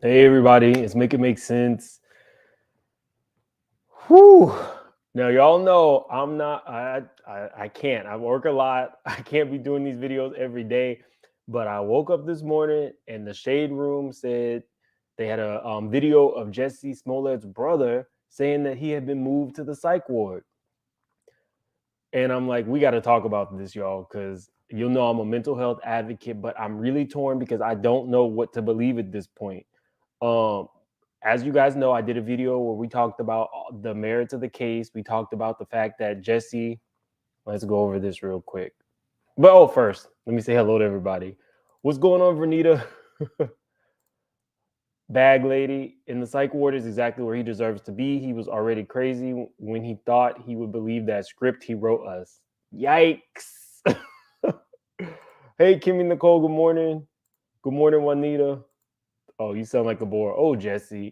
Hey everybody, it's Make It Make Sense. Whew. Now y'all know I can't. I work a lot. I can't be doing these videos every day. But I woke up this morning and the shade room said they had a video of Jussie Smollett's brother saying that he had been moved to the psych ward. And I'm like, we got to talk about this, y'all, because you'll know I'm a mental health advocate, but I'm really torn because I don't know what to believe at this point. As you guys know, I did a video where we talked about the merits of the case. We talked about the fact that Jussie, let's go over this real quick. But first, let me say hello to everybody. What's going on, Vernita? Bag lady in the psych ward is exactly where he deserves to be. He was already crazy when he thought he would believe that script he wrote us. Yikes. Hey, Kimmy Nicole, good morning. Good morning, Juanita. Oh, you sound like a bore. Oh, Jesse.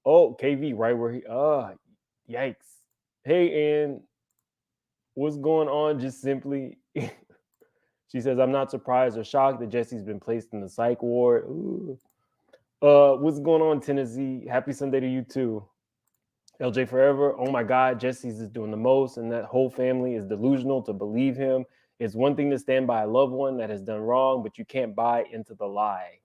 Oh, KV, right where he. Yikes. Hey, Ann, what's going on? Just simply. She says, I'm not surprised or shocked that Jesse's been placed in the psych ward. Ooh. What's going on, Tennessee? Happy Sunday to you too. LJ Forever. Oh my God, Jesse's is doing the most, and that whole family is delusional to believe him. It's one thing to stand by a loved one that has done wrong, but you can't buy into the lie.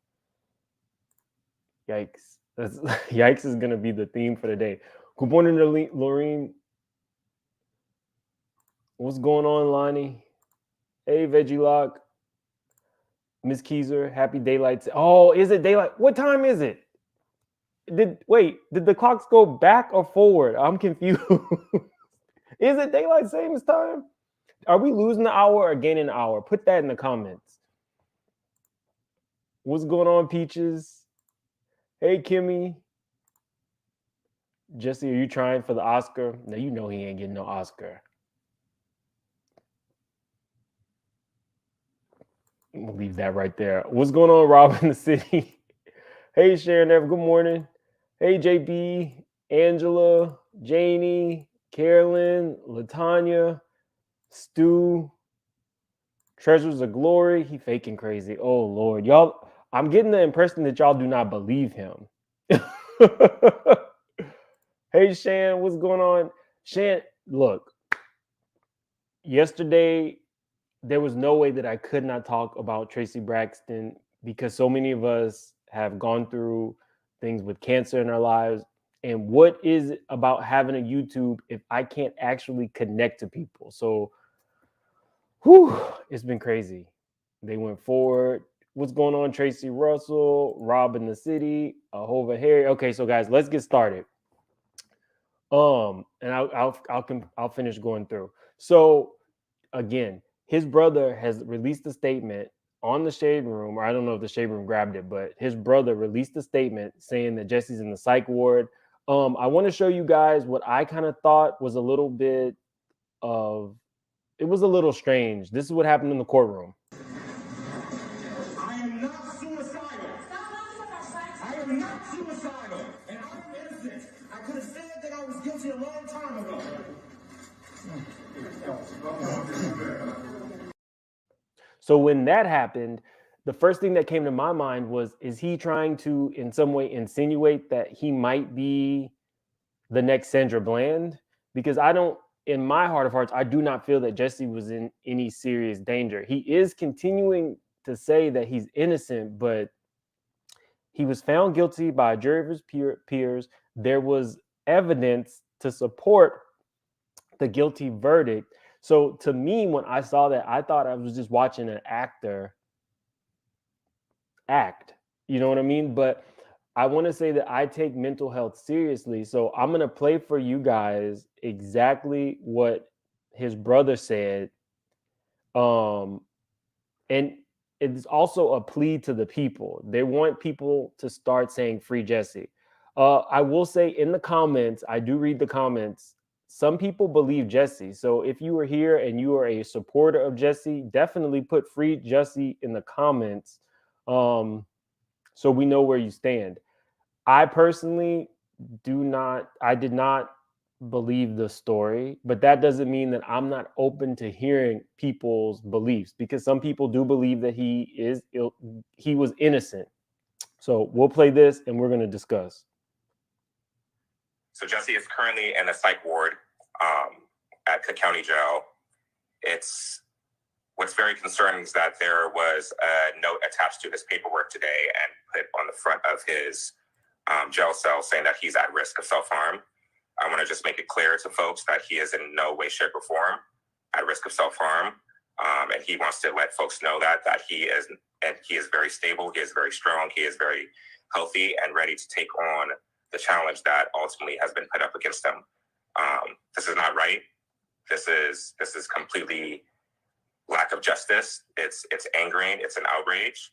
Yikes. Yikes is going to be the theme for the day. Good morning, Lorene. What's going on, Lonnie? Hey, Veggie Lock. Miss Keyser, happy daylight. Oh, is it daylight? What time is it? Did the clocks go back or forward? I'm confused. Is it daylight savings time? Are we losing an hour or gaining an hour? Put that in the comments. What's going on, Peaches? Hey, Kimmy. Jesse, are you trying for the Oscar? No, you know he ain't getting no Oscar. We'll leave that right there. What's going on, Rob in the city? Hey, Sharon Ever, good morning. Hey, JB, Angela, Janie, Carolyn, Latanya, Stu, Treasures of Glory. He faking crazy. Oh, Lord. Y'all, I'm getting the impression that y'all do not believe him. Hey, Shan, what's going on? Shan, look, yesterday, there was no way that I could not talk about Tracy Braxton because so many of us have gone through things with cancer in our lives. And what is it about having a YouTube if I can't actually connect to people? So, it's been crazy. They went forward. What's going on, Tracy Russell, Rob in the city, Ahova Harry? Okay, so guys, let's get started. And I'll finish going through. So again, his brother has released a statement on the Shade Room, or I don't know if the Shade Room grabbed it, but his brother released a statement saying that Jesse's in the psych ward. I want to show you guys what I kind of thought was a little bit of, it was a little strange. This is what happened in the courtroom. I am not suicidal. I am not suicidal. And I'm innocent. I could have said that I was guilty a long time ago. So when that happened, the first thing that came to my mind was, is he trying to in some way insinuate that he might be the next Sandra Bland? Because in my heart of hearts, I do not feel that Jesse was in any serious danger. He is continuing to say that he's innocent, but he was found guilty by a jury of his peers. There was evidence to support the guilty verdict. So to me, when I saw that, I thought I was just watching an actor act. You know what I mean? But I want to say that I take mental health seriously. So I'm going to play for you guys exactly what his brother said. And it's also a plea to the people. They want people to start saying free Jesse. I will say in the comments, I do read the comments. Some people believe Jesse. So if you are here and you are a supporter of Jesse, definitely put free Jesse in the comments. So we know where you stand. I personally did not believe the story, but that doesn't mean that I'm not open to hearing people's beliefs, because some people do believe that he was innocent. So we'll play this and we're going to discuss. So Jussie is currently in the Psych Ward at Cook County Jail. What's very concerning is that there was a note attached to his paperwork today and put on the front of his jail cell saying that he's at risk of self-harm. I want to just make it clear to folks that he is in no way, shape, or form at risk of self-harm. And he wants to let folks know that he is very stable, he is very strong, he is very healthy and ready to take on the challenge that ultimately has been put up against him. This is not right. This is completely lack of justice. It's angering. It's an outrage.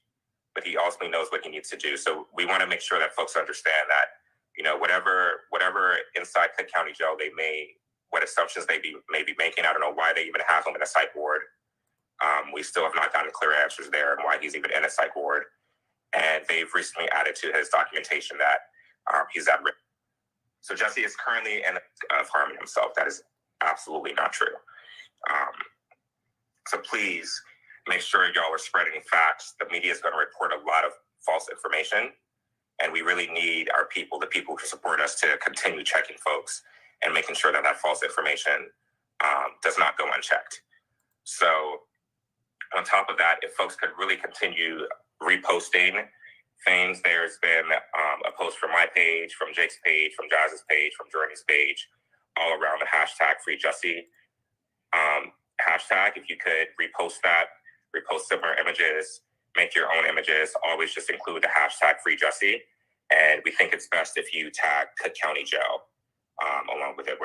But he ultimately knows what he needs to do. So we want to make sure that folks understand that, whatever inside Cook County Jail what assumptions they may be making. I don't know why they even have him in a psych ward. We still have not gotten clear answers there and why he's even in a psych ward. And they've recently added to his documentation that he's at risk. So Jussie is currently in of harming himself. That is absolutely not true. So please make sure y'all are spreading facts. The media is going to report a lot of false information. And we really need our people, the people who support us, to continue checking folks and making sure that false information does not go unchecked. So on top of that, if folks could really continue reposting things, there's been a post from my page, from Jake's page, from Jazz's page, from Journey's page, all around the hashtag Free Jussie. Hashtag, if you could repost that, repost similar images, make your own images, always just include the hashtag Free Jussie. And we think it's best if you tag Cook County Jail along with it.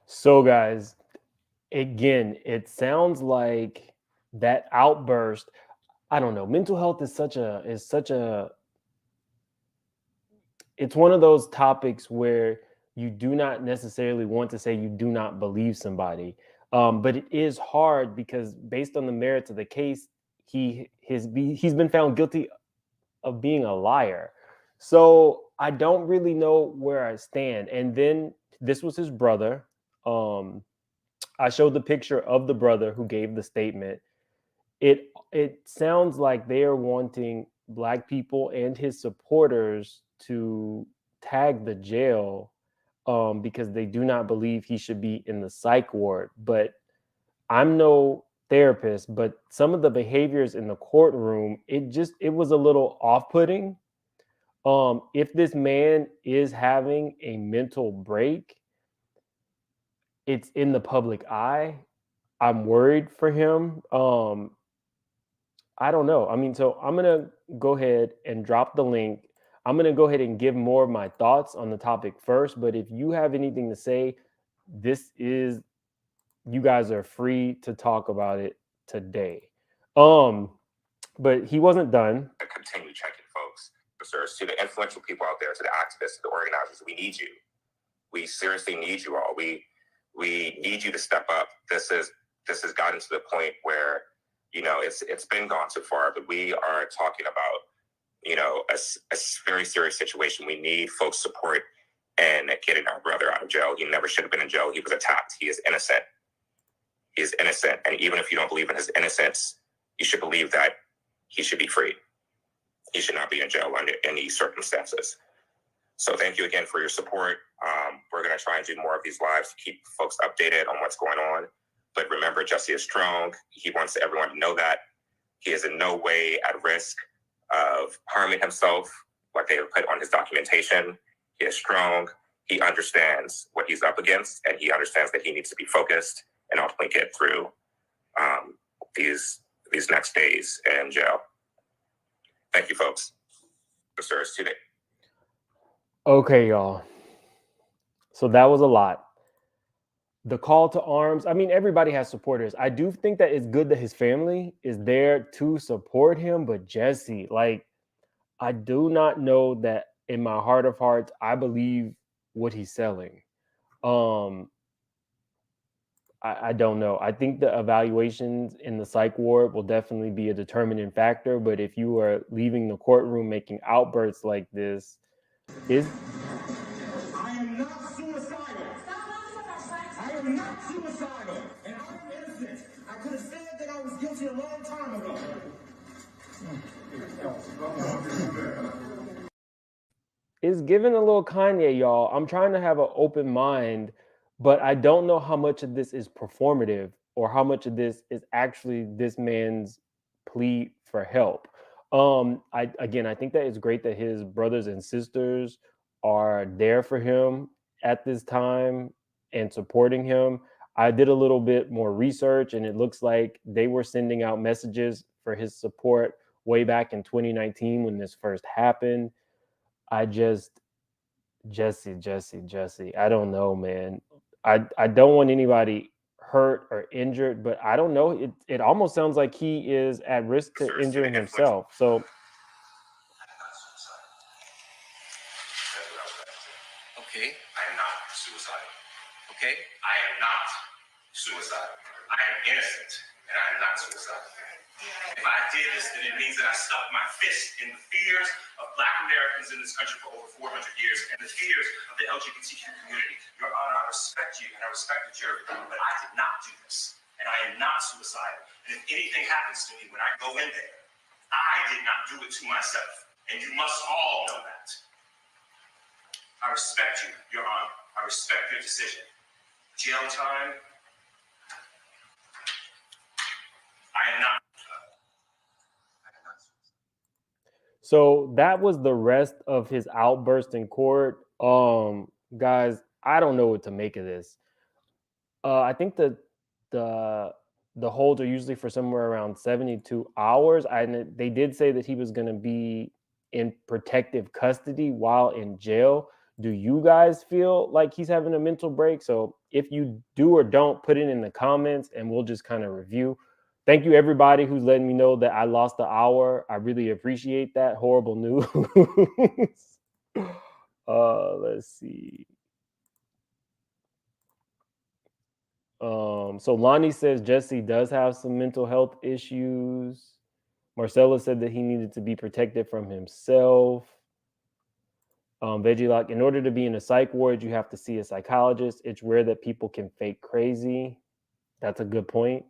So guys, again, it sounds like that outburst. I don't know. Mental health is it's one of those topics where you do not necessarily want to say you do not believe somebody. But it is hard because based on the merits of the case, he's been found guilty of being a liar. So I don't really know where I stand. And then this was his brother. I showed the picture of the brother who gave the statement. It sounds like they are wanting Black people and his supporters to tag the jail because they do not believe he should be in the psych ward. But I'm no therapist, but some of the behaviors in the courtroom, it was a little off-putting. If this man is having a mental break, it's in the public eye. I'm worried for him. I don't know. I mean, so I'm going to go ahead and drop the link. I'm going to go ahead and give more of my thoughts on the topic first. But if you have anything to say, you guys are free to talk about it today. But he wasn't done. Continue checking folks. To the influential people out there, to the activists, to the organizers, we need you. We seriously need you all. We need you to step up. This has gotten to the point where, it's been gone too far, but we are talking about, a very serious situation. We need folks' support in getting our brother out of jail. He never should have been in jail. He was attacked. He is innocent. He is innocent. And even if you don't believe in his innocence, you should believe that he should be free. He should not be in jail under any circumstances. So thank you again for your support. We're going to try and do more of these lives to keep folks updated on what's going on. But remember, Jussie is strong. He wants everyone to know that. He is in no way at risk of harming himself, like they have put on his documentation. He is strong. He understands what he's up against, and he understands that he needs to be focused and ultimately get through these next days in jail. Thank you, folks. Today. Okay, y'all. So that was a lot. The call to arms. I mean, everybody has supporters. I do think that it's good that his family is there to support him. But Jussie, I do not know that in my heart of hearts, I believe what he's selling. I don't know. I think the evaluations in the psych ward will definitely be a determining factor. But if you are leaving the courtroom making outbursts like this, I am not suicidal. I am not suicidal. And I'm innocent. I could have said that I was guilty a long time ago. It's giving a little Kanye, y'all. I'm trying to have an open mind, but I don't know how much of this is performative or how much of this is actually this man's plea for help. I think that it's great that his brothers and sisters are there for him at this time and supporting him. I did a little bit more research, and it looks like they were sending out messages for his support way back in 2019 when this first happened. I just Jussie. I don't know, man. I don't want anybody hurt or injured, but I don't know. It almost sounds like he is at risk to injuring himself. So okay, I am not suicidal. Okay, I am not suicidal. I am innocent, and I am not suicidal. If I did this, then it means that I stuck my fist in the fears of Black Americans in this country for over 400 years and the fears of the LGBTQ community. Your Honor, I respect you and I respect the jury, but I did not do this, and I am not suicidal. And if anything happens to me when I go in there, I did not do it to myself, and you must all know that. I respect you, Your Honor. I respect your decision. Jail time, I am not. So that was the rest of his outburst in court. Guys, I don't know what to make of this. I think the holds are usually for somewhere around 72 hours. They did say that he was going to be in protective custody while in jail. Do you guys feel like he's having a mental break? So if you do or don't, put it in the comments and we'll just kind of review. Thank you, everybody who's letting me know that I lost the hour. I really appreciate that. Horrible news. Let's see. So Lonnie says Jussie does have some mental health issues. Marcella said that he needed to be protected from himself. Veggie Lock, in order to be in a psych ward, you have to see a psychologist. It's rare that people can fake crazy. That's a good point.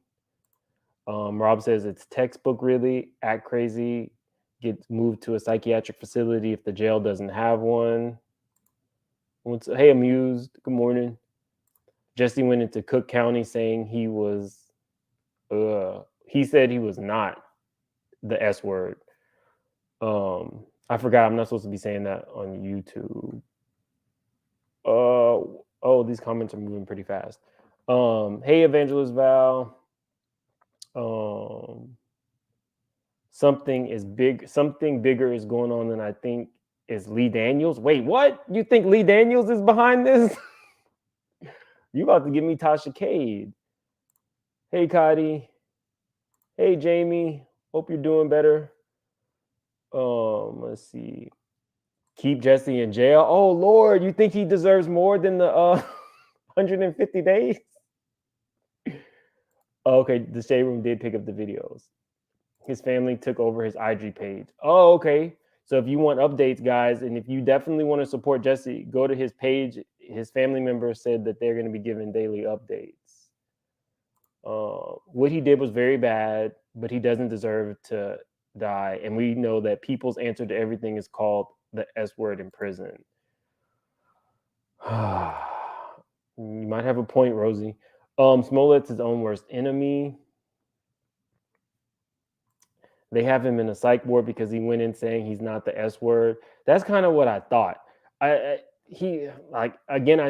Rob says it's textbook, really. Act crazy, get moved to a psychiatric facility if the jail doesn't have one. Hey, Amused, good morning. Jussie went into Cook County saying he was, he said he was not the S word. I forgot, I'm not supposed to be saying that on YouTube. Oh, these comments are moving pretty fast. Hey, Evangelist Val. Something bigger is going on than I think is Lee Daniels. Wait, what? You think Lee Daniels is behind this? You about to give me Tasha Cade. Hey, Cotty. Hey, Jamie. Hope you're doing better. Let's see. Keep Jussie in jail. Oh, Lord, you think he deserves more than the 150 days? Okay, the Shade Room did pick up the videos. His family took over his IG page. Oh, okay. So if you want updates, guys, and if you definitely want to support Jussie, go to his page. His family members said that they're going to be giving daily updates. What he did was very bad, but he doesn't deserve to die. And we know that people's answer to everything is called the S word in prison. You might have a point, Rosie. Smollett's his own worst enemy. They have him in a psych ward because he went in saying he's not the S word. That's kind of what I thought. I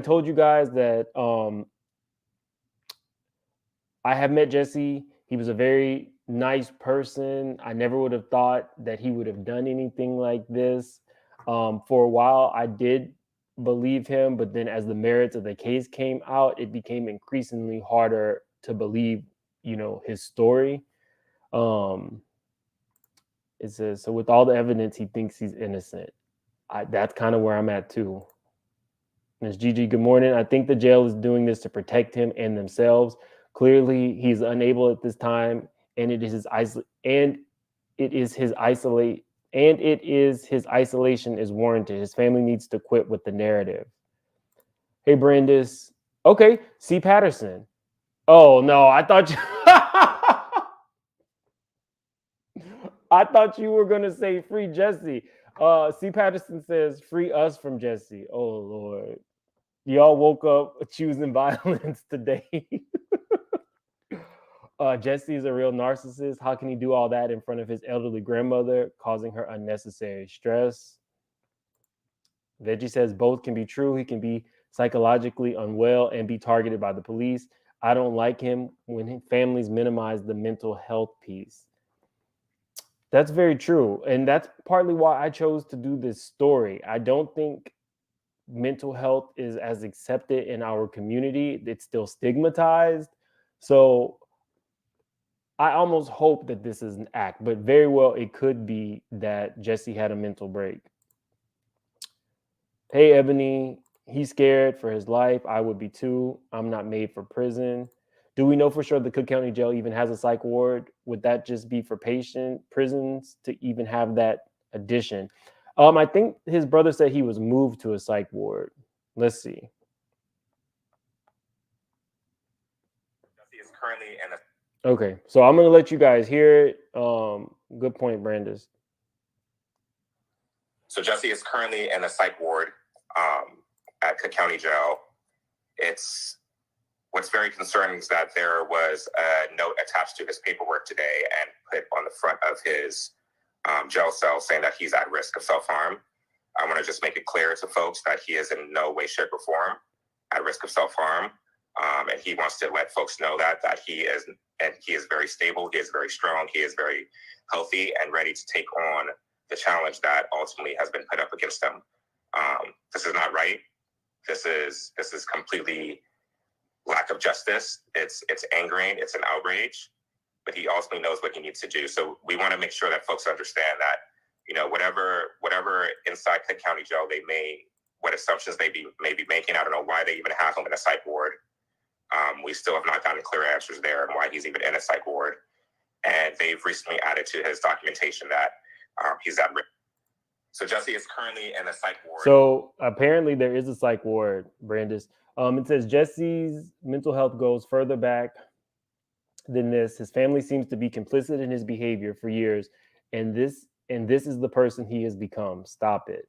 told you guys that I have met Jussie. He was a very nice person. I never would have thought that he would have done anything like this. For a while, I did believe him, but then as the merits of the case came out, it became increasingly harder to believe, his story. It says, so with all the evidence, he thinks he's innocent. That's kind of where I'm at too. Ms. Gigi, good morning. I think the jail is doing this to protect him and themselves. Clearly, he's unable at this time, and it is his isolation is warranted. His family needs to quit with the narrative. Hey, Brandis. Okay, C. Patterson. Oh no, I thought you. I thought you were gonna say free Jussie. C. Patterson says free us from Jussie. Oh Lord, y'all woke up choosing violence today. Jussie is a real narcissist. How can he do all that in front of his elderly grandmother, causing her unnecessary stress? Veggie says both can be true. He can be psychologically unwell and be targeted by the police. I don't like him when families minimize the mental health piece. That's very true. And that's partly why I chose to do this story. I don't think mental health is as accepted in our community, it's still stigmatized. So I almost hope that this is an act, but very well it could be that Jussie had a mental break. Hey, Ebony, he's scared for his life. I would be too. I'm not made for prison. Do we know for sure the Cook County Jail even has a psych ward? Would that just be for patient prisons to even have that addition? I think his brother said he was moved to a psych ward. Let's see. Jussie is currently in a Okay, so I'm gonna let you guys hear it. Good point, Brandis. So Jussie is currently in a psych ward at Cook County Jail. It's what's very concerning is that there was a note attached to his paperwork today and put on the front of his jail cell saying that he's at risk of self-harm. I want to just make it clear to folks that he is in no way, shape, or form at risk of self-harm. And he wants to let folks know that he is very stable, he is very strong, he is very healthy and ready to take on the challenge that ultimately has been put up against him. This is not right. This is completely lack of justice. It's angering, it's an outrage, but he ultimately knows what he needs to do. So we want to make sure that folks understand that, you know, whatever inside Cook County Jail what assumptions they may be making. I don't know why they even have him in a psych ward. We still have not gotten clear answers there and why he's even in a psych ward. And they've recently added to his documentation that he's at risk. So Jussie is currently in a psych ward. So apparently there is a psych ward, Brandis. It says Jussie's mental health goes further back than this. His family seems to be complicit in his behavior for years, and this is the person he has become. Stop it.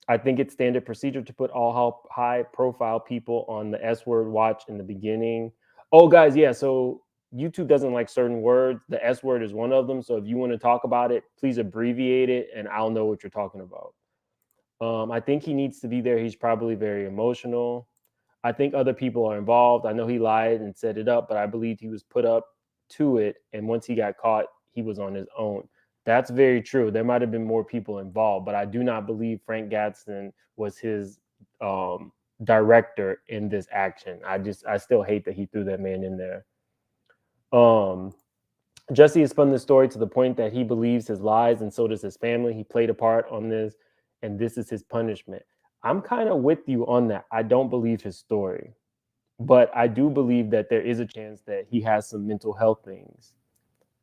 I think it's standard procedure to put all high-profile people on the S-word watch in the beginning. Oh, guys, yeah, so YouTube doesn't like certain words. The S-word is one of them, so if you want to talk about it, please abbreviate it, and I'll know what you're talking about. I think he needs to be there. He's probably very emotional. I think other people are involved. I know he lied and set it up, but I believe he was put up to it, and once he got caught, he was on his own. That's very true. There might have been more people involved, but I do not believe Frank Gadsden was his director in this action. I still hate that he threw that man in there. Jussie has spun the story to the point that he believes his lies, and so does his family. He played a part on this, and this is his punishment. I'm kind of with you on that. I don't believe his story, but I do believe that there is a chance that he has some mental health things.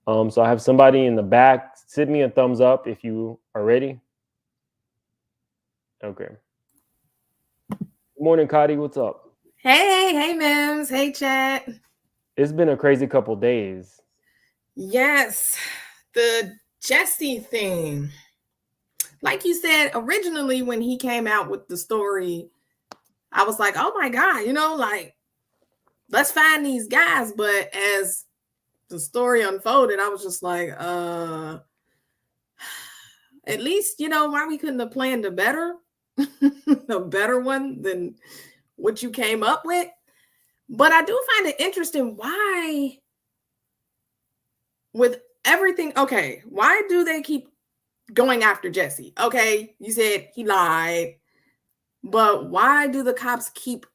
So I have somebody in the back. Send me a thumbs up if you are ready. Okay. Good morning, Cotty. What's up? Hey, Mims. Hey, chat. It's been a crazy couple days. Yes, the Jussie thing. Like you said, originally when he came out with the story, I was like, oh my God, let's find these guys. But as the story unfolded, I was just like, at least, why we couldn't have planned a better one than what you came up with. But I do find it interesting why, with everything, okay, why do they keep going after Jussie? Okay, you said he lied, but why do the cops keep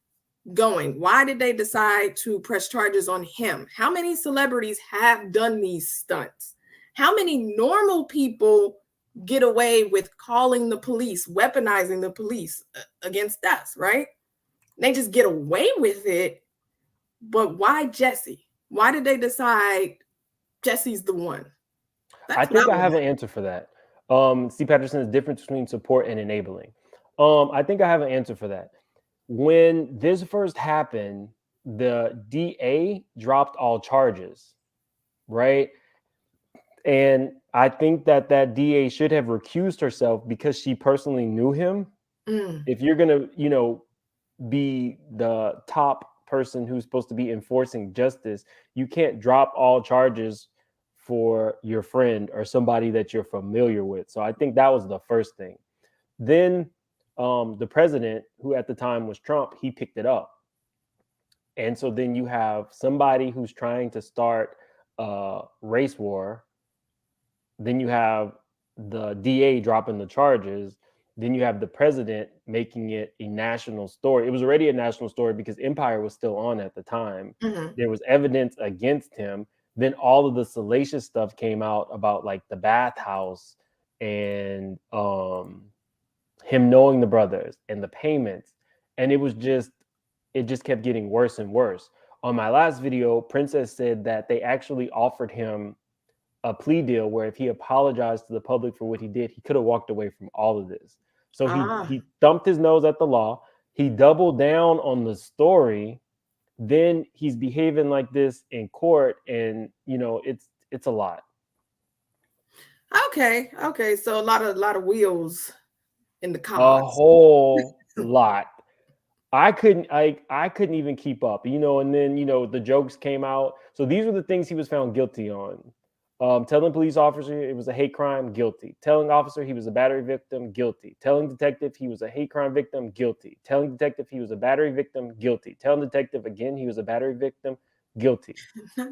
going? Why did they decide to press charges on him? How many celebrities have done these stunts? How many normal people get away with calling the police, weaponizing the police against us, right? They just get away with it. But why Jussie? Why did they decide Jussie's the one? I think I have an answer for that. C. Patterson is the difference between support and enabling. I think I have an answer for that. When this first happened, the DA dropped all charges, right? And I think that DA should have recused herself because she personally knew him. If you're gonna, be the top person who's supposed to be enforcing justice, you can't drop all charges for your friend or somebody that you're familiar with. So I think that was the first thing. Then the president, who at the time was Trump, he picked it up. And so then you have somebody who's trying to start a race war. Then you have the DA dropping the charges. Then you have the president making it a national story. It was already a national story because Empire was still on at the time. There was evidence against him. Then all of the salacious stuff came out about like the bathhouse and him knowing the brothers and the payments. And it just kept getting worse and worse. On my last video, Princess said that they actually offered him a plea deal where if he apologized to the public for what he did, he could have walked away from all of this. So he thumped his nose at the law. He doubled down on the story. Then he's behaving like this in court, and it's a lot. Okay. So a lot of wheels in the cars. A whole lot. I couldn't even keep up, and then the jokes came out. So these were the things he was found guilty on. Telling police officer it was a hate crime, guilty. Telling officer he was a battery victim, guilty. Telling detective he was a hate crime victim, guilty. Telling detective he was a battery victim, guilty. Telling detective again he was a battery victim, guilty.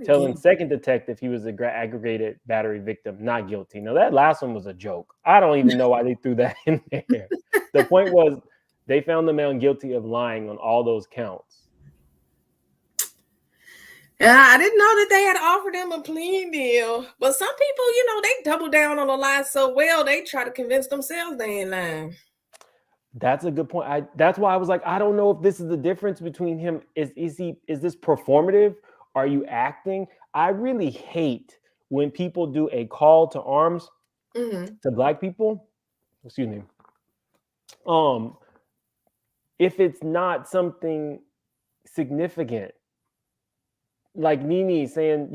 Telling second detective he was an aggravated battery victim, not guilty. Now that last one was a joke. I don't even know why they threw that in there. The point was they found the man guilty of lying on all those counts. And I didn't know that they had offered him a plea deal. But some people, they double down on the lie so well, they try to convince themselves they ain't lying. That's a good point. That's why I was like, I don't know if this is the difference between him. Is this performative? Are you acting? I really hate when people do a call to arms to Black people. Excuse me. If it's not something significant. Like Nene saying,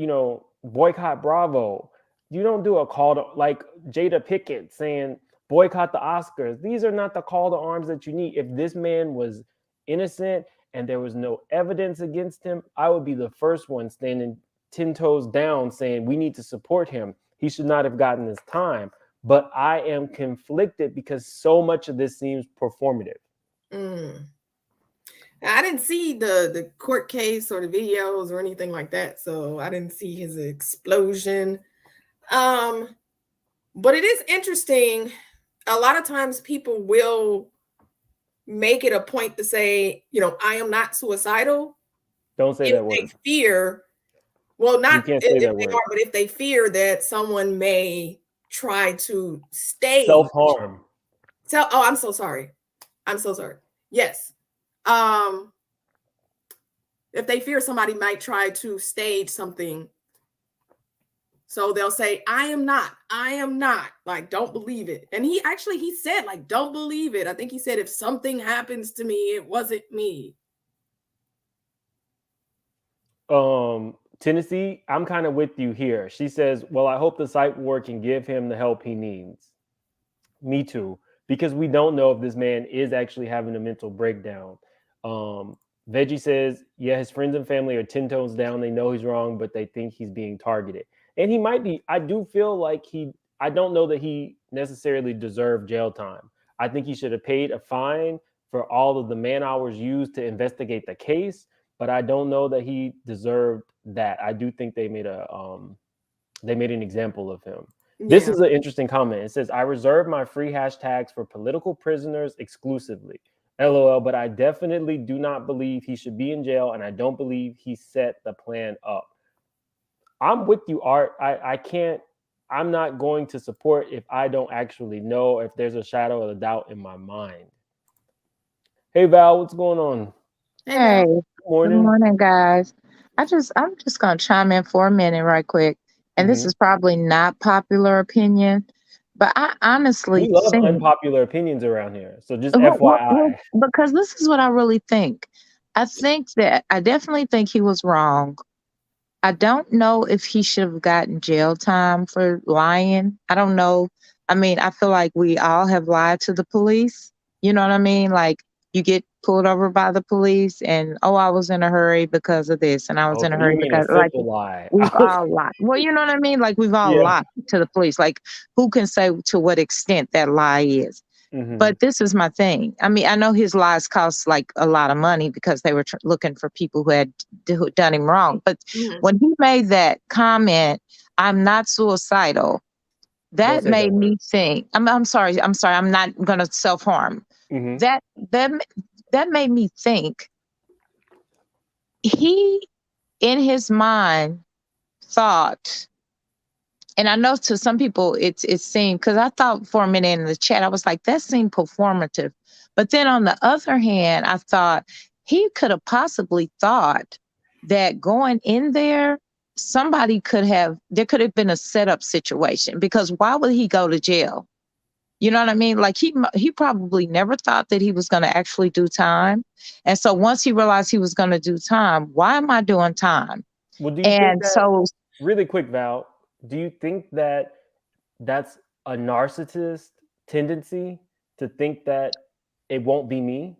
boycott Bravo. You don't do a call to, like Jada Pickett saying, boycott the Oscars. These are not the call to arms that you need. If this man was innocent and there was no evidence against him, I would be the first one standing 10 toes down saying we need to support him. He should not have gotten this time. But I am conflicted because so much of this seems performative. I didn't see the court case or the videos or anything like that, so I didn't see his explosion. But it is interesting. A lot of times people will make it a point to say, I am not suicidal. Don't say that word. They fear, well, not if they word. are, but if they fear that someone may try to stage self-harm. I'm so sorry. Yes. If they fear somebody might try to stage something, so they'll say, I am not, like, don't believe it. And he said, like, don't believe it. I think he said, if something happens to me, it wasn't me. Tennessee, I'm kind of with you here. She says, well, I hope the Psych Ward can give him the help he needs. Me too, because we don't know if this man is actually having a mental breakdown. Veggie says, yeah, his friends and family are 10 toes down. They know he's wrong, but they think he's being targeted. And he might be. I do feel like I don't know that he necessarily deserved jail time. I think he should have paid a fine for all of the man hours used to investigate the case, but I don't know that he deserved that. I do think they made an example of him. Yeah. This is an interesting comment. It says, I reserve my free hashtags for political prisoners exclusively. LOL, but I definitely do not believe he should be in jail, and I don't believe he set the plan up. I'm with you, Art. I'm not going to support if I don't actually know, if there's a shadow of a doubt in my mind. Hey, Val, what's going on? Hey, good morning, guys. I'm just going to chime in for a minute right quick. And this is probably not popular opinion, but I honestly we love unpopular opinions around here. So just FYI. Because this is what I really think. I definitely think he was wrong I don't know if he should have gotten jail time for lying. I don't know. I mean, I feel like we all have lied to the police. You know what I mean? Like you get pulled over by the police and, oh, I was in a hurry because of this and I was Oh, in a so you hurry mean a because like simple lie? we've all lied. Well, you know what I mean? Like we've all Yeah. lied to the police. Like who can say to what extent that lie is? But this is my thing. I mean, I know his lies cost like a lot of money because they were looking for people who had done him wrong. But when he made that comment, "I'm not suicidal," Don't that say that made word. me think. I'm sorry. I'm sorry. I'm not going to self harm. That that that made me think. He, in his mind, thought. And I know to some people it seemed, because I thought for a minute in the chat, I was like, that seemed performative. But then on the other hand, I thought he could have possibly thought that going in there, there could have been a setup situation, because why would he go to jail? You know what I mean? Like he probably never thought that he was going to actually do time. And so once he realized he was going to do time, why am I doing time? Well, do you think And that, so really quick, Val, do you think that that's a narcissist tendency to think that it won't be me?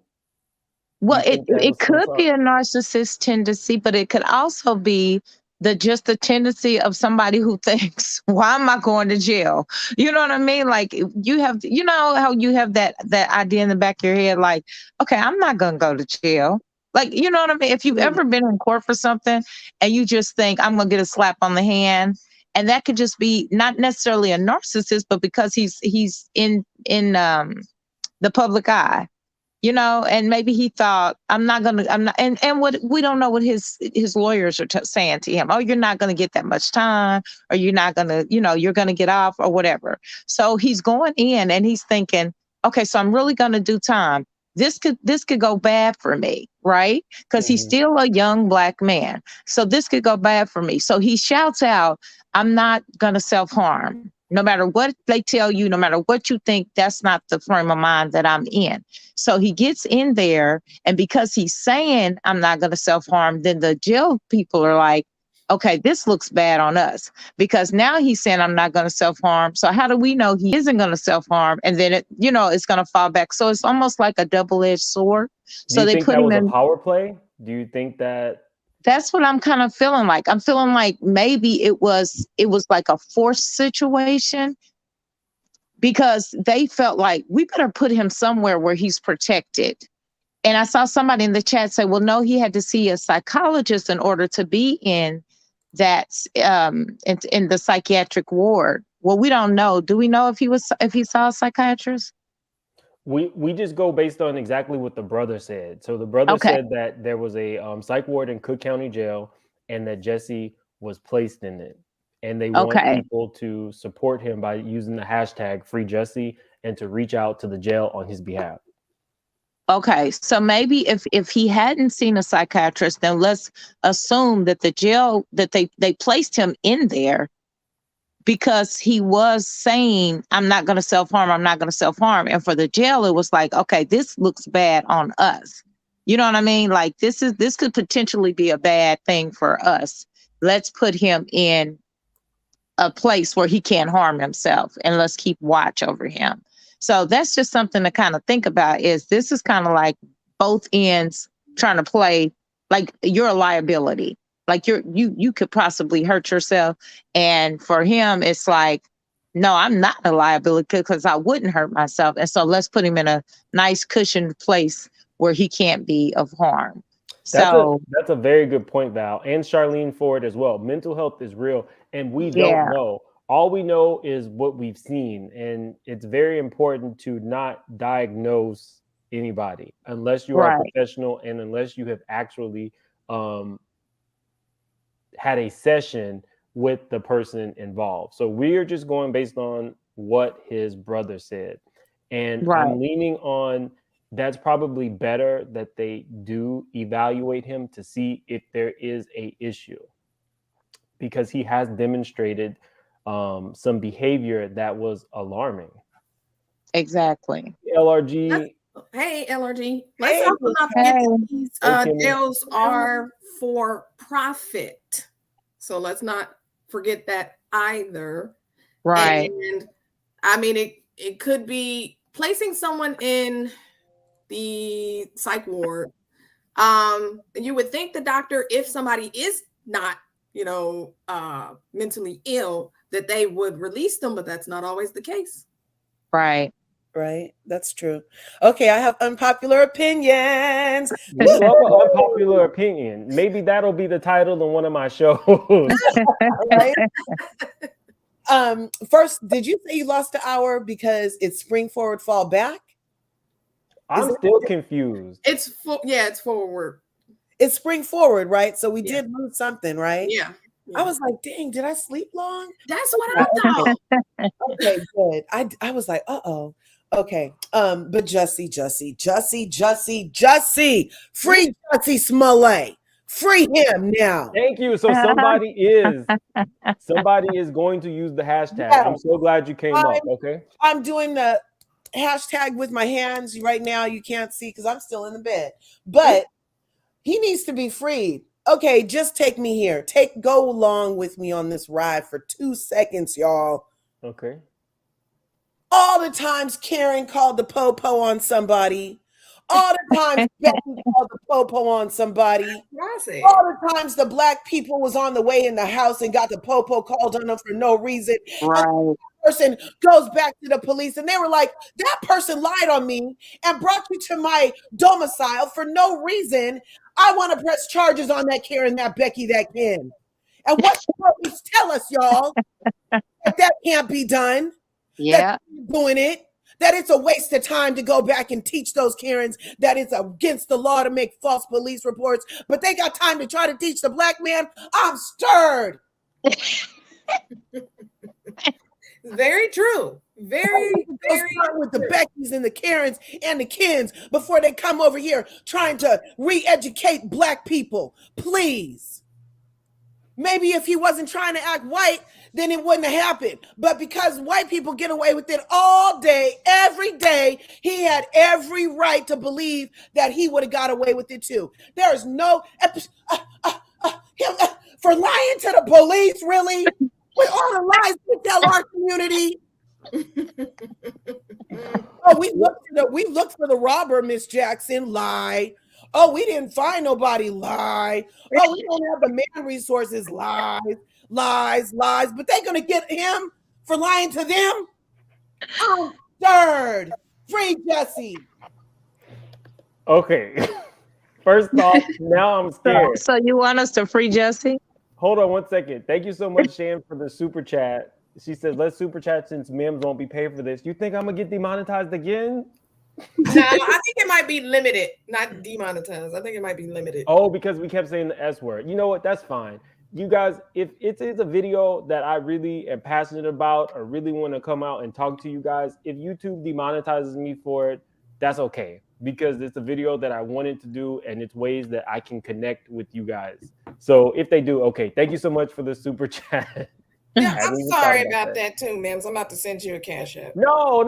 Do well, you it think that it was some could sort? be a narcissist tendency, but it could also be the tendency of somebody who thinks, "Why am I going to jail?" You know what I mean? Like you have, you know how you have that idea in the back of your head, like, "Okay, I'm not gonna go to jail." Like, you know what I mean? If you've ever been in court for something and you just think, "I'm gonna get a slap on the hand," and that could just be not necessarily a narcissist, but because he's in the public eye, you know, and maybe he thought, I'm not, and what we don't know what his lawyers are saying to him. Oh, you're not going to get that much time, or you're not going to, you're going to get off or whatever. So he's going in and he's thinking, okay, so I'm really going to do time. This could go bad for me, right? Because he's still a young Black man. So this could go bad for me. So he shouts out, I'm not going to self-harm. No matter what they tell you, no matter what you think, that's not the frame of mind that I'm in. So he gets in there, and because he's saying, I'm not going to self harm, then the jail people are like, okay, this looks bad on us, because now he's saying, I'm not going to self harm. So how do we know he isn't going to self harm? And then it's going to fall back. So it's almost like a double edged sword. Do So you they think put that him was a in. power play? Do you think that? That's what I'm kind of feeling like. I'm feeling like maybe it was like a forced situation, because they felt like we better put him somewhere where he's protected. And I saw somebody in the chat say, well, no, he had to see a psychologist in order to be in that in the psychiatric ward. Well, we don't know. Do we know if he saw a psychiatrist? We just go based on exactly what the brother said. So the brother Okay. said that there was a psych ward in Cook County Jail, and that Jussie was placed in it. And they want Okay. people to support him by using the hashtag Free Jussie and to reach out to the jail on his behalf. Okay. So maybe if he hadn't seen a psychiatrist, then let's assume that the jail that they placed him in there because he was saying, I'm not going to self-harm, I'm not going to self-harm. And for the jail, it was like, okay, this looks bad on us. You know what I mean? Like this could potentially be a bad thing for us. Let's put him in a place where he can't harm himself, and let's keep watch over him. So that's just something to kind of think about. This is kind of like both ends trying to play like you're a liability. Like you could possibly hurt yourself. And for him, it's like, no, I'm not a liability because I wouldn't hurt myself. And so let's put him in a nice cushioned place where he can't be of harm. That's a very good point, Val, and Charlene Ford as well. Mental health is real, and we don't know. All we know is what we've seen, and it's very important to not diagnose anybody unless you are a professional and unless you have actually had a session with the person involved. So we are just going based on what his brother said, and I'm leaning on that's probably better that they do evaluate him to see if there is a issue, because he has demonstrated some behavior that was alarming. Exactly. LRG. Hey, LRG. Let's also not forget that these jails are for profit. So let's not forget that either. Right. And I mean, it could be placing someone in the psych ward. You would think the doctor, if somebody is not, mentally ill, that they would release them, but that's not always the case. Right. Right. That's true. Okay, I have unpopular opinions. We love an unpopular opinion. Maybe that'll be the title of one of my shows. Right? First, did you say you lost an hour because it's spring forward, fall back? I'm still confused. It's forward. It's spring forward, right? So we did lose something, right? Yeah. I was like, dang, did I sleep long? That's what I thought. Okay, good. I was like, uh-oh. Okay. But Jussie, free Jussie Smollet. Free him now. Thank you. So somebody is going to use the hashtag. Yeah. I'm so glad you came up. Okay. I'm doing the hashtag with my hands right now. You can't see because I'm still in the bed. But he needs to be freed. Okay, just take me here. Go along with me on this ride for 2 seconds, y'all. Okay. All the times Karen called the po-po on somebody. All the times Becky called the po-po on somebody. All the times the black people was on the way in the house and got the po-po called on them for no reason. Right. And the person goes back to the police and they were like, that person lied on me and brought you to my domicile for no reason. I want to press charges on that Karen, that Becky, that Ken. And what the police tell us, y'all, that can't be done. Yeah. Doing it. That it's a waste of time to go back and teach those Karens that it's against the law to make false police reports, but they got time to try to teach the black man. I'm stirred. Very true. Very start with the Beckys and the Karens and the Kens before they come over here trying to re-educate black people. Please. Maybe if he wasn't trying to act white, then it wouldn't have happened. But because white people get away with it all day, every day, he had every right to believe that he would have got away with it too. There is no for lying to the police, really, with all the lies we tell our community. Oh, we looked for the robber, Miss Jackson. Lie. Oh, we didn't find nobody. Lie. Oh, we don't have the man resources. Lies. But they're gonna get him for lying to them. I'm stirred. Free Jussie. Okay. First off, now I'm scared. So you want us to free Jussie? Hold on 1 second. Thank you so much, Shan, for the super chat. She says, let's super chat since Mims won't be paid for this. You think I'm gonna get demonetized again? No, I think it might be limited, not demonetized. I think it might be limited. Oh, because we kept saying the S word. You know what? That's fine. You guys, if it is a video that I really am passionate about or really want to come out and talk to you guys, if YouTube demonetizes me for it, that's okay. Because it's a video that I wanted to do and it's ways that I can connect with you guys. So if they do, okay. Thank you so much for the super chat. Yeah, I'm sorry about that too, Mims. I'm about to send you a cash app. No.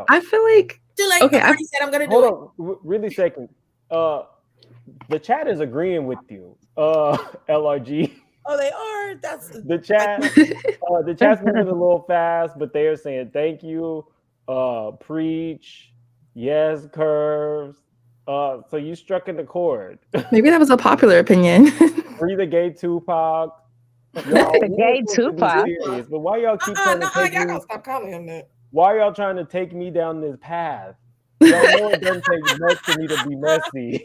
I feel like too late. Okay, I already said I'm gonna do Hold on, really second. The chat is agreeing with you, LRG. Oh, they are. That's the chat. The chat's moving a little fast, but they are saying thank you. Preach, yes, curves. So you struck in the chord. Maybe that was a popular opinion. Free the gay Tupac. Gay Tupac. Serious, but why y'all keep trying to take y'all me? gotta stop calling him that. Why y'all trying to take me down this path? Y'all know it doesn't take much for me to be messy.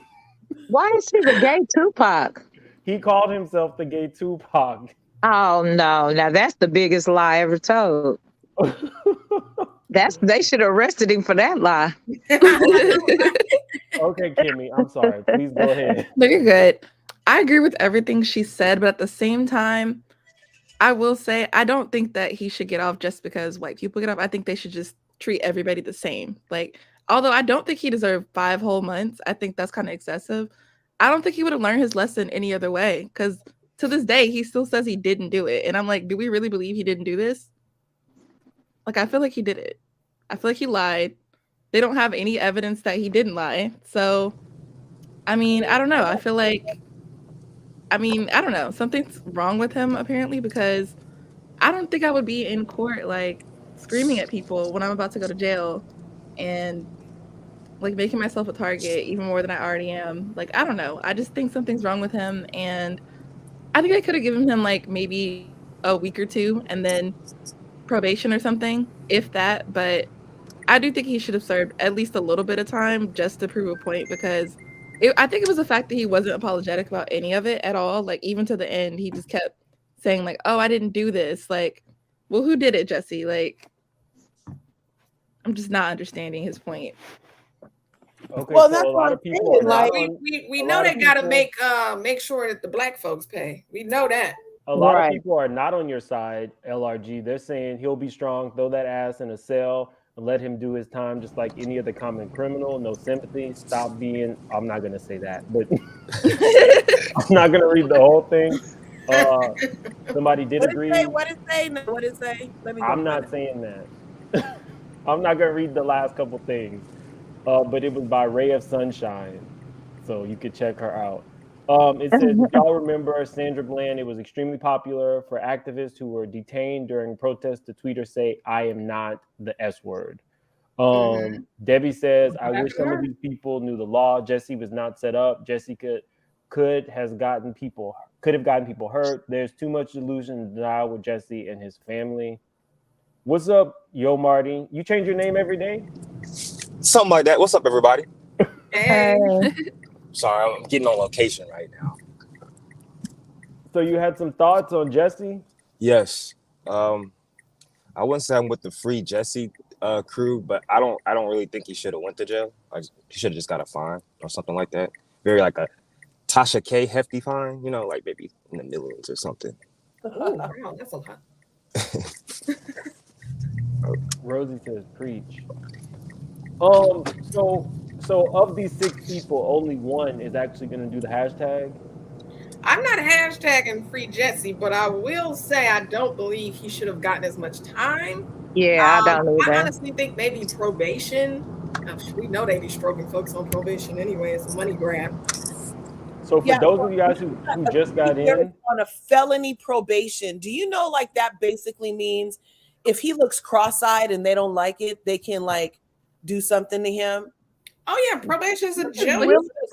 Why is he the gay Tupac? He called himself the gay Tupac. Oh no! Now that's the biggest lie ever told. They should have arrested him for that lie. Okay, Kimmy, I'm sorry. Please go ahead. No, you're good. I agree with everything she said, but at the same time, I will say I don't think that he should get off just because white people get off. I think they should just treat everybody the same. Like, although I don't think he deserved 5 whole months, I think that's kind of excessive. I don't think he would have learned his lesson any other way, because to this day, he still says he didn't do it. And I'm like, do we really believe he didn't do this? Like, I feel like he did it. I feel like he lied. They don't have any evidence that he didn't lie. So, I mean, I don't know. I feel like I mean, I don't know. Something's wrong with him apparently, because I don't think I would be in court like screaming at people when I'm about to go to jail and like making myself a target even more than I already am. Like, I don't know. I just think something's wrong with him, and I think I could have given him like maybe a week or two and then probation or something, if that. But I do think he should have served at least a little bit of time just to prove a point, because I think it was the fact that he wasn't apologetic about any of it at all. Like, even to the end, he just kept saying like, "Oh, I didn't do this." Like, well, who did it, Jussie? Like, I'm just not understanding his point. Okay, Well, so that's a what lot I'm of people saying, are not like- on. We a know lot they of gotta people- make sure that the black folks pay. We know that. A lot Right. of people are not on your side, LRG. They're saying he'll be strong, throw that ass in a cell, and let him do his time just like any other common criminal. No sympathy. Stop being. I'm not gonna say that, but I'm not gonna read the whole thing. Somebody did agree. What it say? No, what it say? Let me go I'm find not it. saying that. I'm not gonna read the last couple things. But it was by Ray of Sunshine, so you could check her out. It says, if y'all remember Sandra Bland, it was extremely popular for activists who were detained during protests to tweet or say, "I am not the S word." Debbie says, I wish some of these people knew the law. Jussie was not set up. Jussie could have gotten people hurt. There's too much delusion and denial with Jussie and his family. What's up, Yo Marty? You change your name every day? Something like that. What's up, everybody? Hey. Sorry, I'm getting on location right now. So you had some thoughts on Jussie? Yes. I wouldn't say I'm with the free Jussie crew, but I don't really think he should have went to jail. Like, he should have just got a fine or something like that. Very like a Tasha K hefty fine, you know, like maybe in the millions or something. Oh, wow, that's a lot. Rosie says, preach. So of these 6 people, only one is actually going to do the hashtag. I'm not hashtagging free Jussie, but I will say I don't believe he should have gotten as much time. Yeah, I don't I either. honestly think maybe probation. We know they be stroking folks on probation anyway. It's a money grab. So for those of you guys who just got in, on a felony probation, do you know like that basically means if he looks cross-eyed and they don't like it, they can like do something to him? Oh yeah, probation is a jail.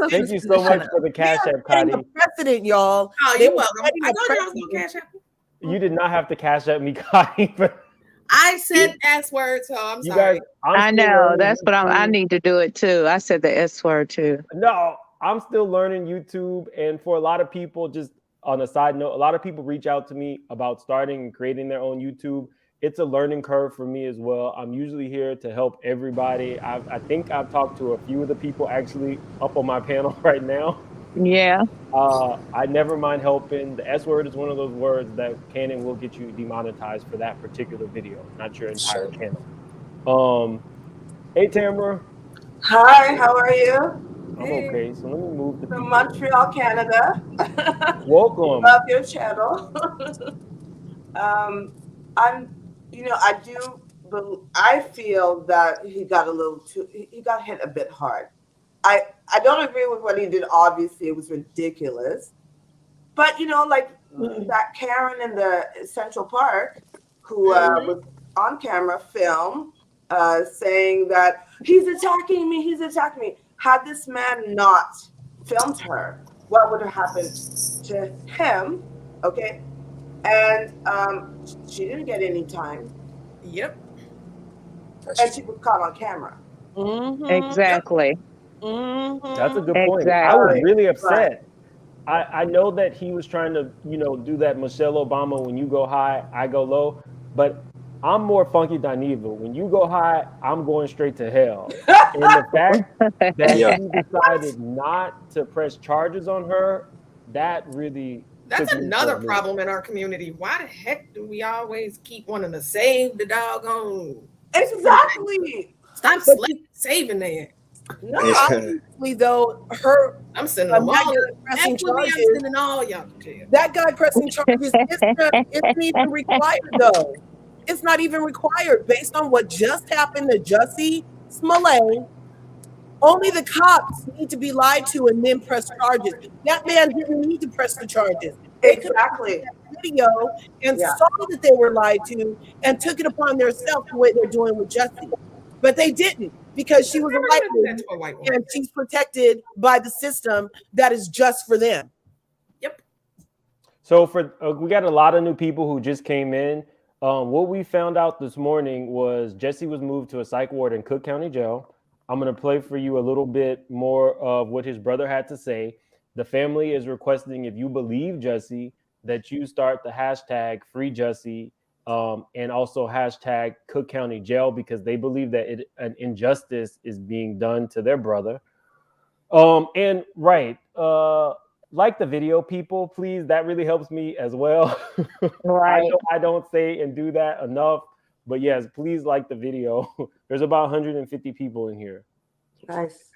thank you so much for the cash app, Setting Cotty. a precedent, y'all. Oh, They you're were welcome. setting I a thought y'all was gonna precedent. cash out. You did not have to cash at me, Cotty. But I said S word, so I'm you sorry. guys, I'm I still know. learning That's what I YouTube. need to do it too. I said the S word too. No, I'm still learning YouTube, and for a lot of people, just on a side note, a lot of people reach out to me about starting and creating their own YouTube. It's a learning curve for me as well. I'm usually here to help everybody. I think I've talked to a few of the people actually up on my panel right now. Yeah. I never mind helping. The S word is one of those words that can and will get you demonetized for that particular video, not your entire channel. Hey Tamara. Hi, how are you? I'm okay. So let me move the From people. Montreal, Canada. Welcome. Love your channel. I feel that he got he got hit a bit hard. I don't agree with what he did. Obviously, it was ridiculous. But, like that Karen in the Central Park who was on camera film saying that he's attacking me. Had this man not filmed her, what would have happened to him? Okay. And she didn't get any time. Yep. And she was caught on camera. Exactly. That's a good point. I was Exactly. really upset. I know that he was trying to, do that Michelle Obama, when you go high, I go low. But I'm more funky than evil. When you go high, I'm going straight to hell. And the fact that he decided not to press charges on her, that really That's took me another for a loop. problem in our community. Why the heck do we always keep wanting to save the doggone? Exactly. Stop saving that. No, obviously though, I'm sending that them all. guy pressing I'm charges. sending all y'all to jail. That guy pressing charges isn't even required though. It's not even required based on what just happened to Jussie Smollet. Only the cops need to be lied to and then press charges. That man didn't need to press the charges. They could have Exactly. that video and Yeah. saw that they were lied to and took it upon themselves the way they're doing with Jussie. But they didn't, because she was a white Never lady to a white woman. and she's protected by the system that is just for them. Yep. So for we got a lot of new people who just came in. What we found out this morning was Jussie was moved to a psych ward in Cook County Jail. I'm going to play for you a little bit more of what his brother had to say. The family is requesting, if you believe Jussie, that you start the hashtag Free Jussie and also hashtag Cook County Jail, because they believe that an injustice is being done to their brother. And right, like the video, people, please. That really helps me as well. Right. I don't say and do that enough, but yes, please like the video. There's about 150 people in here. Nice.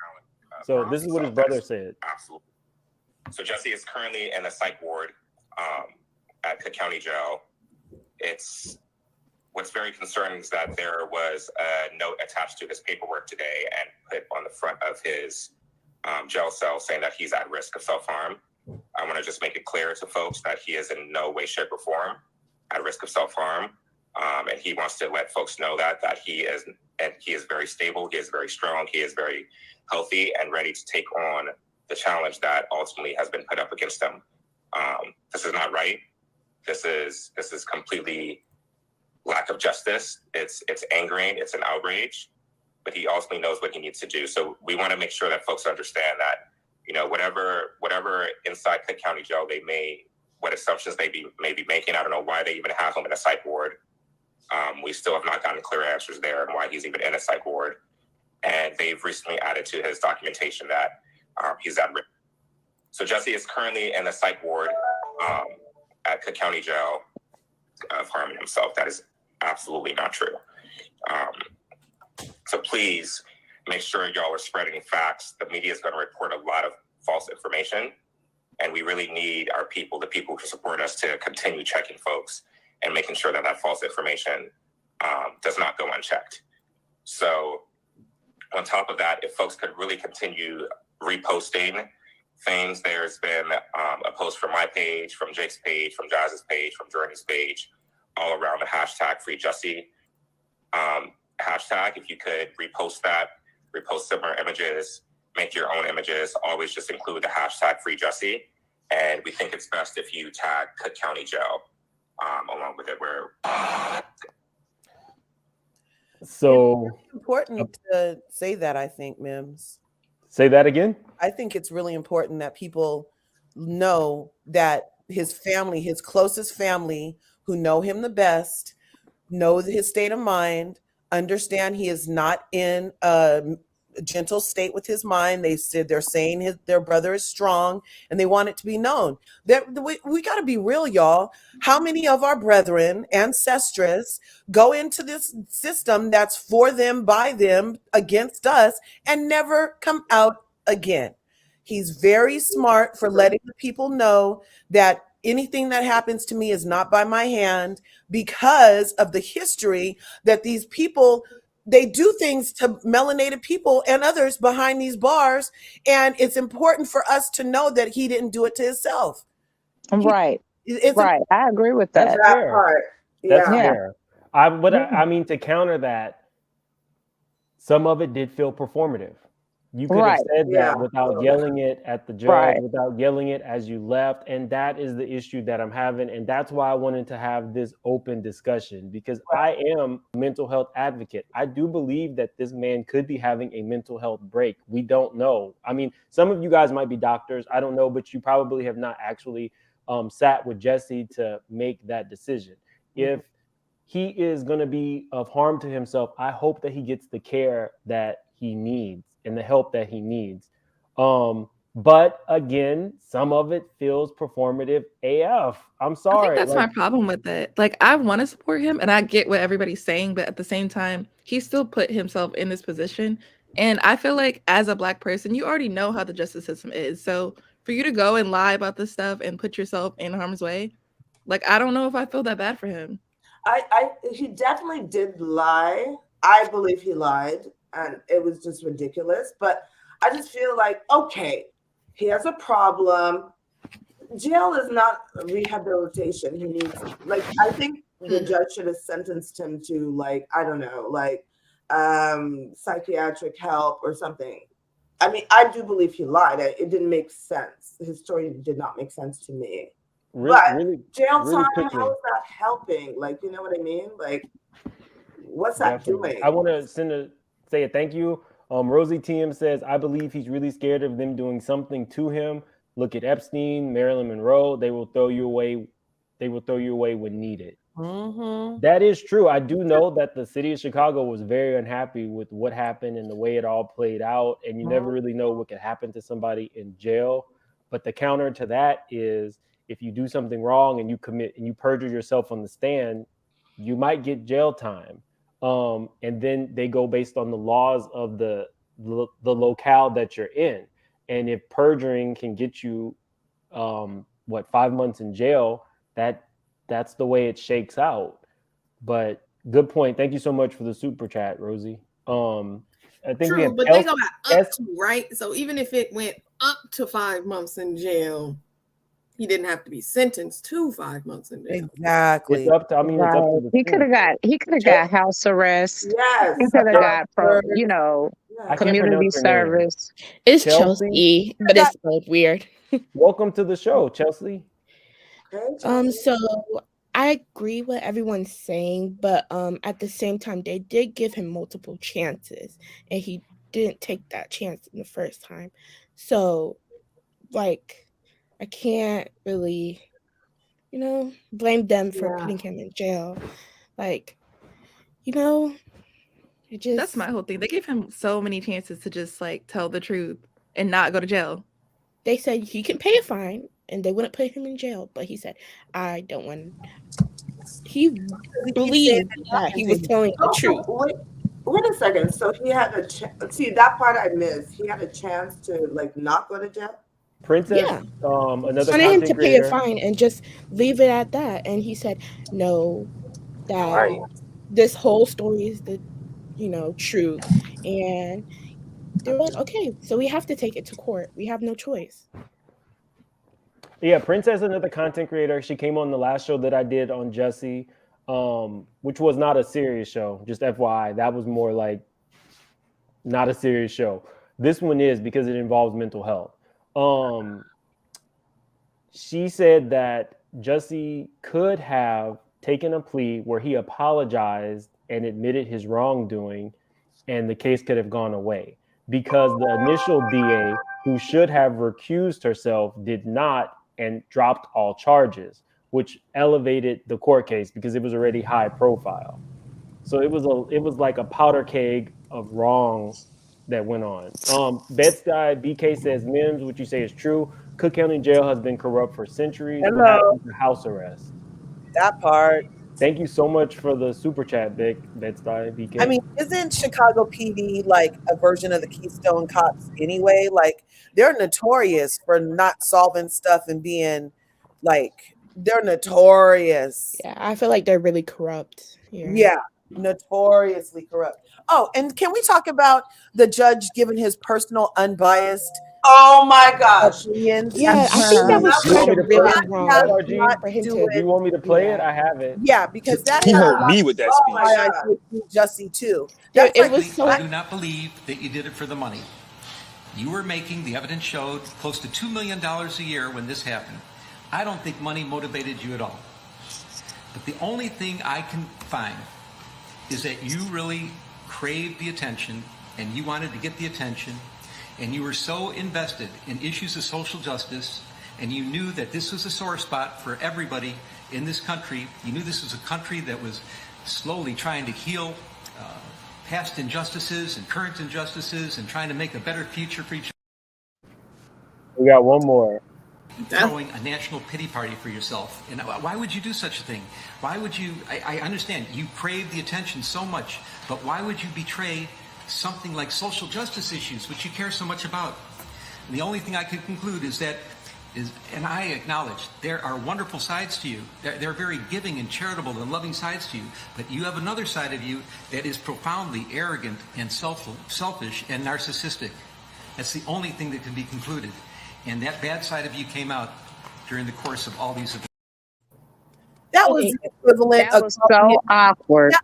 So this is what his brother said. Absolutely. So Jussie is currently in the psych ward at Cook County Jail. What's very concerning is that there was a note attached to his paperwork today and put on the front of his jail cell saying that he's at risk of self-harm. I want to just make it clear to folks that he is in no way, shape, or form at risk of self-harm. And he wants to let folks know that he is very stable, he is very strong, he is very healthy and ready to take on the challenge that ultimately has been put up against him. This is not right. This is completely lack of justice. It's angering, it's an outrage, but he ultimately knows what he needs to do. So we want to make sure that folks understand that, whatever inside Cook County Jail what assumptions they may be making. I don't know why they even have him in a psych ward. We still have not gotten clear answers there and why he's even in a psych ward. And they've recently added to his documentation that he's at risk. So Jussie is currently in the psych ward at Cook County Jail of harming himself. That is absolutely not true. So please make sure y'all are spreading facts. The media is going to report a lot of false information, and we really need our people, the people who support us, to continue checking folks and making sure that false information does not go unchecked. So on top of that, if folks could really continue reposting things, there's been a post from my page, from Jake's page, from Jazz's page, from Journey's page, all around the hashtag Free Jussie hashtag. If you could repost that, repost similar images, make your own images, always just include the hashtag Free Jussie. And we think it's best if you tag Cook County Jail along with it. So It's important to say that, I think, Mims. Say that again. I think it's really important that people know that his family, his closest family, who know him the best, know his state of mind, understand he is not in a gentle state with his mind. They're saying their brother is strong, and they want it to be known. That we got to be real, y'all. How many of our brethren, ancestors, go into this system that's for them, by them, against us, and never come out again? He's very smart for letting the people know that anything that happens to me is not by my hand, because of the history that these people, they do things to melanated people and others behind these bars. And it's important for us to know that he didn't do it to himself. Right. It's Right. I agree with that. That's fair. Part. That's Yeah. fair. I mean, to counter that, some of it did feel performative. You could have said Yeah. that without yelling it at the judge, Right. without yelling it as you left. And that is the issue that I'm having. And that's why I wanted to have this open discussion, because I am a mental health advocate. I do believe that this man could be having a mental health break. We don't know. I mean, some of you guys might be doctors. I don't know, but you probably have not actually sat with Jussie to make that decision. If he is going to be of harm to himself, I hope that he gets the care that he needs and the help that he needs. But again, some of it feels performative AF. I'm I sorry. think that's my problem with it. Like, I want to support him and I get what everybody's saying, but at the same time, he still put himself in this position. And I feel like as a Black person, you already know how the justice system is. So for you to go and lie about this stuff and put yourself in harm's way, like, I don't know if I feel that bad for him. He definitely did lie. I believe he lied. and it was just ridiculous. But I just feel like, okay, he has a problem. Jail is not rehabilitation. He needs, like, I think the judge should have sentenced him to, like, I don't know, like psychiatric help or something. I mean, I do believe he lied. It didn't make sense. His story did not make sense to me. But jail time, how is that helping? Like, you know what I mean? Like, what's that doing? I want to say a thank you. Rosie TM says, I believe he's really scared of them doing something to him. Look at Epstein, Marilyn Monroe. They will throw you away. They will throw you away when needed. Mm-hmm. That is true. I do know that the city of Chicago was very unhappy with what happened and the way it all played out. And you never really know what could happen to somebody in jail. But the counter to that is, if you do something wrong and you commit and you perjure yourself on the stand, you might get jail time. And then they go based on the laws of the locale that you're in. And if perjuring can get you, 5 months in jail, that's the way it shakes out. But good point. Thank you so much for the super chat, Rosie. I think true, but they go up to, right? So even if it went up to 5 months in jail, he didn't have to be sentenced to 5 months in jail. Exactly. It's up to, it's up to the he could have got house arrest. Yes. He could have got community service. It's Chelsea, but it's spelled weird. Welcome to the show, Chelsea. So I agree with everyone's saying, but at the same time, they did give him multiple chances, and he didn't take that chance in the first time. So, like, I can't really, blame them for putting him in jail. Like, it just... That's my whole thing. They gave him so many chances to just, like, tell the truth and not go to jail. They said he can pay a fine, and they wouldn't put him in jail. But he said, I don't want... He believed that he was telling the truth. Wait a second. So he had a chance. See, that part I missed. He had a chance to, like, not go to jail? Princess, another content him to pay creator. a fine and just leave it at that. And he said, no, that this whole story is the, truth. And they're like, okay, so we have to take it to court. We have no choice. Yeah, Princess, another content creator. She came on the last show that I did on Jussie, which was not a serious show. Just FYI, that was more like not a serious show. This one is, because it involves mental health. She said that Jussie could have taken a plea where he apologized and admitted his wrongdoing, and the case could have gone away, because the initial DA, who should have recused herself, did not, and dropped all charges, which elevated the court case because it was already high profile. So it was like a powder keg of wrong that went on. Bed-Stuy BK says, Mims, what you say is true. Cook County Jail has been corrupt for centuries. Hello. House arrest. That part. Thank you so much for the super chat, Bed-Stuy BK. I mean, isn't Chicago PD like a version of the Keystone Cops anyway? Like, they're notorious for not solving stuff and being like, they're notorious. Yeah, I feel like they're really corrupt here. Yeah, notoriously corrupt. Oh, and can we talk about the judge giving his personal unbiased Oh my gosh. opinions? Yeah, I think that was You want me kind to of really play it? wrong RG? for him Do to... you want me to play it? I have it. Yeah, because that He has hurt a lot me with that of speech. why I think Jussie too. Yeah, That's it like, was so... I do not believe that you did it for the money. You were making, the evidence showed, close to $2 million a year when this happened. I don't think money motivated you at all. But the only thing I can find is that you really craved the attention, and you wanted to get the attention, and you were so invested in issues of social justice, and you knew that this was a sore spot for everybody in this country. You knew this was a country that was slowly trying to heal past injustices and current injustices and trying to make a better future for each other. We got one more. Throwing a national pity party for yourself. And why would you do such a thing? Why would you, I understand, you crave the attention so much, but why would you betray something like social justice issues, which you care so much about? And the only thing I could conclude is that is, and I acknowledge there are wonderful sides to you. They're very giving and charitable and loving sides to you. But you have another side of you that is profoundly arrogant and selfish and narcissistic. That's the only thing that can be concluded. And that bad side of you came out during the course of all these events. That was the equivalent That was so awkward.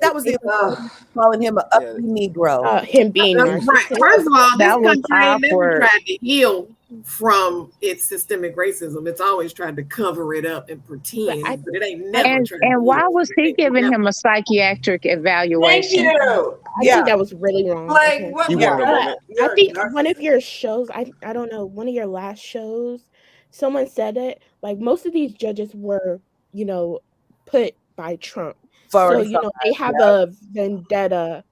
That was the equivalent of calling him an ugly Negro. Him being Right. narcissistic. First of all, this That was country ain't never awkward. tried to heal from its systemic racism. It's always tried to cover it up and pretend, but it ain't never And tried to why heal. was he giving him a psychiatric Thank evaluation? you. I think that was really wrong. Like, Okay. what? He Yeah. wanted a moment. I You're think a one of narcissist. your shows, I don't know, one of your last shows, someone said it, like most of these judges were, you know, put by Trump. So, you know, they have a vendetta,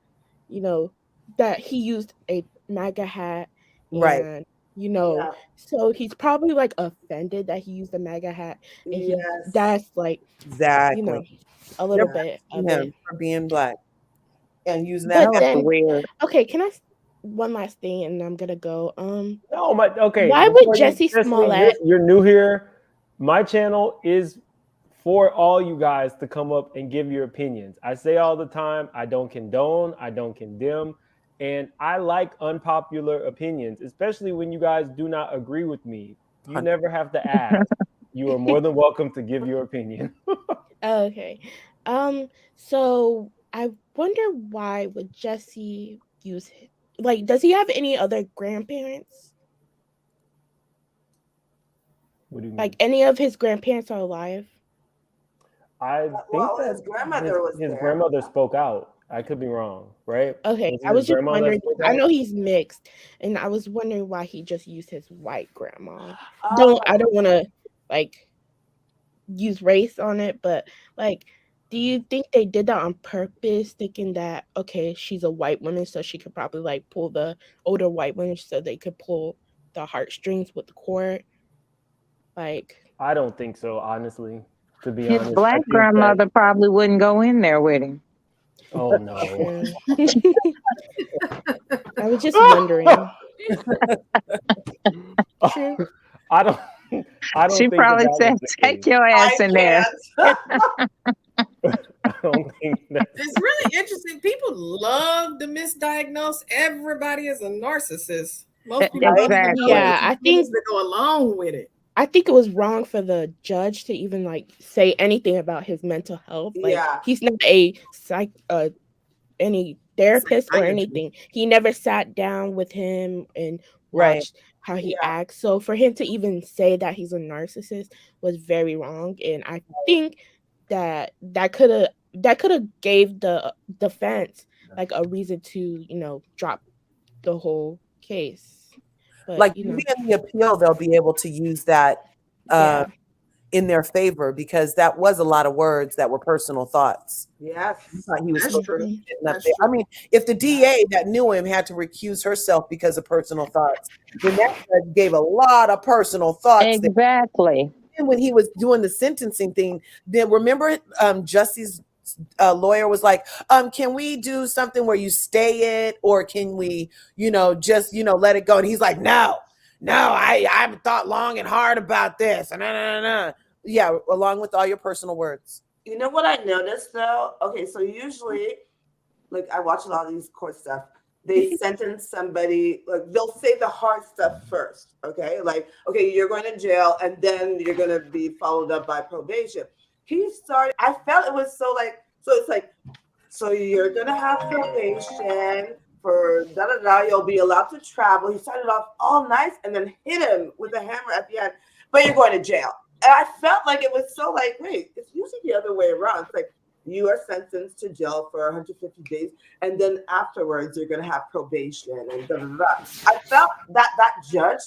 you know, that he used a MAGA hat. Right. And, you know, so he's probably like offended that he used a MAGA hat. And that's like, Exactly. you know, a little bit of him it. for being black and using that. But then, weird. okay, can I one last thing and I'm gonna go. No, but okay. Why before would you- Jussie Cecily, Smollett? You're new here. My channel is for all you guys to come up and give your opinions. I say all the time, I don't condone, I don't condemn, and I like unpopular opinions, especially when you guys do not agree with me. You never have to ask. You are more than welcome to give your opinion. Okay. So I wonder why would Jussie use like does he have any other grandparents? What do you mean? Like any of his grandparents are alive? I think Well, that his grandmother was his there. grandmother spoke out. I could be wrong, right? Okay, Was it I was his just grandma that wondering. spoke I out? know he's mixed, and I was wondering why he just used his white grandma. I Oh. don't want to like use race on it, but like, do you think they did that on purpose, thinking that okay, she's a white woman, so she could probably like pull the older white women, so they could pull the heartstrings with the court? Like, I don't think so, honestly. To be His honest, I black think that- grandmother probably wouldn't go in there with him. Oh no! I was just wondering. I don't. I don't. She think probably that said, was the "Take case. your ass in there." I don't think that. It's really interesting. People love to misdiagnose everybody as a narcissist. Most people don't even know Exactly. Yeah, I think things that go along with it. I think it was wrong for the judge to even like say anything about his mental health. Like he's not a any therapist or anything. He never sat down with him and watched how he acts. So for him to even say that he's a narcissist was very wrong. And I think that could have gave the defense like a reason to, you know, drop the whole case. But, Like you know, maybe in the appeal, they'll be able to use that in their favor because that was a lot of words that were personal thoughts. Yes, He was that's supposed to true. be getting up there. I mean, if the DA that knew him had to recuse herself because of personal thoughts, then that judge gave a lot of personal thoughts. Exactly. And when he was doing the sentencing thing, then remember Jussie's lawyer was like, can we do something where you stay it, or can we, just let it go? And he's like, no, I've thought long and hard about this. And yeah, along with all your personal words. You know what I noticed though? Okay, so usually, like I watch a lot of these court stuff. They sentence somebody, like they'll say the hard stuff first. Okay, like okay, you're going to jail, and then you're going to be followed up by probation. He started. I felt it was so it's like, so you're going to have probation for da da da. You'll be allowed to travel. He started off all nice, and then hit him with a hammer at the end. But you're going to jail. And I felt like it was so like, wait, it's usually the other way around. It's like you are sentenced to jail for 150 days, and then afterwards you're going to have probation and da da da. I felt that judge,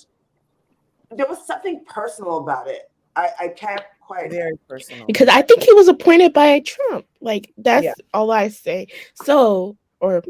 there was something personal about it. I can't quite. Very personal. because I think he was appointed by Trump. Like that's all I say. So, or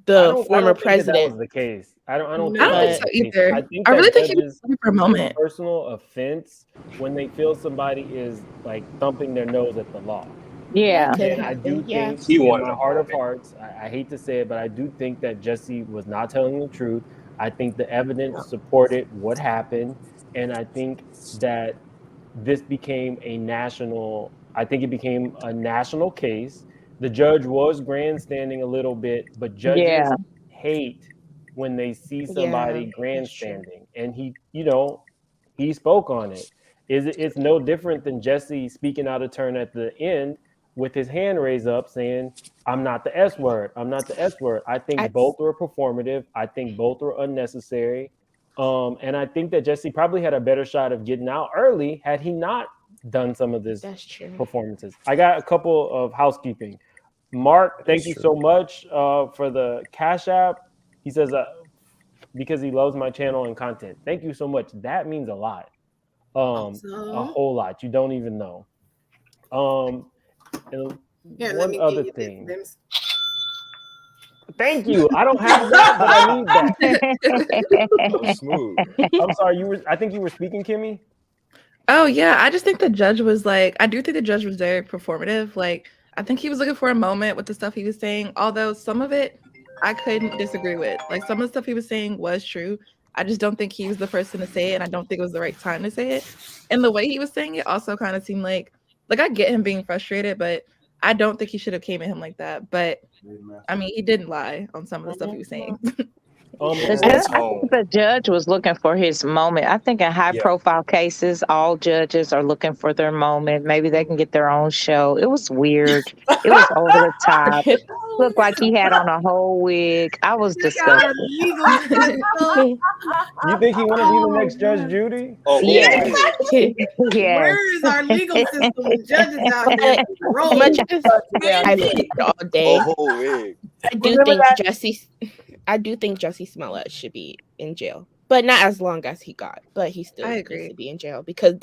the former That president. was the case. I don't I don't think so either. I really think he was funny for a moment. Personal offense when they feel somebody is like thumping their nose at the law. Yeah. And I do think He in wanted my a heart of hearts, I hate to say it, but I do think that Jussie was not telling the truth. I think the evidence supported what happened. and I think that this became a national. I think it became a national case. The judge was grandstanding a little bit, but judges Yeah. hate when they see Yeah, somebody that's true. grandstanding, and he spoke on it. It's no different than Jussie speaking out of turn at the end with his hand raised up saying, I'm not the S word. I'm not the S word. I think I both were performative. I think both were unnecessary. And I think that Jussie probably had a better shot of getting out early had he not done some of this that's true. performances. I got a couple of housekeeping. Mark, thank you so much for the Cash App. He says, because he loves my channel and content. Thank you so much. That means a lot. A Awesome. whole lot. You don't even know. And Here, let one me other get you this. thing. Limbs. Thank you. I don't have that, but I need that. Oh, smooth. I'm sorry. I think you were speaking, Kimmy. Oh yeah, I just think the judge was like, I do think the judge was very performative. Like, I think he was looking for a moment with the stuff he was saying, although some of it I couldn't disagree with. Like, some of the stuff he was saying was true. I just don't think he was the person to say it, and I don't think it was the right time to say it. And the way he was saying it also kind of seemed like I get him being frustrated, but I don't think he should have came at him like that. But I mean, he didn't lie on some of the stuff he was saying. The judge was looking for his moment. I think in high-profile cases, all judges are looking for their moment. Maybe they can get their own show. It was weird. It was over the top. Looked like he had on a whole wig. I was disgusted. You think he want to be the next Judge Judy? Oh, yeah. Yeah. Where is our legal system with judges out here? As much as I loved all day, I do think Jussie Smollett should be in jail, but not as long as he got. But he still needs to be in jail because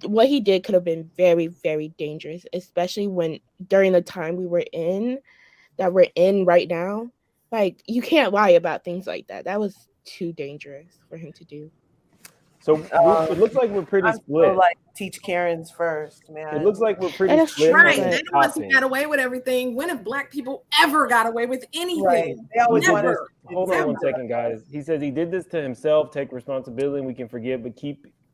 what he did could have been very, very dangerous, especially when during the time we're in right now. Like, you can't lie about things like that. That was too dangerous for him to do. So it looks like we're pretty split. Like, teach Karens first, man. It looks like we're pretty split. Right. They're the ones who got away with everything. When have black people ever got away with anything? Right. They always Never. Hold on one second, guys. He says he did this to himself. Take responsibility, and we can forgive. But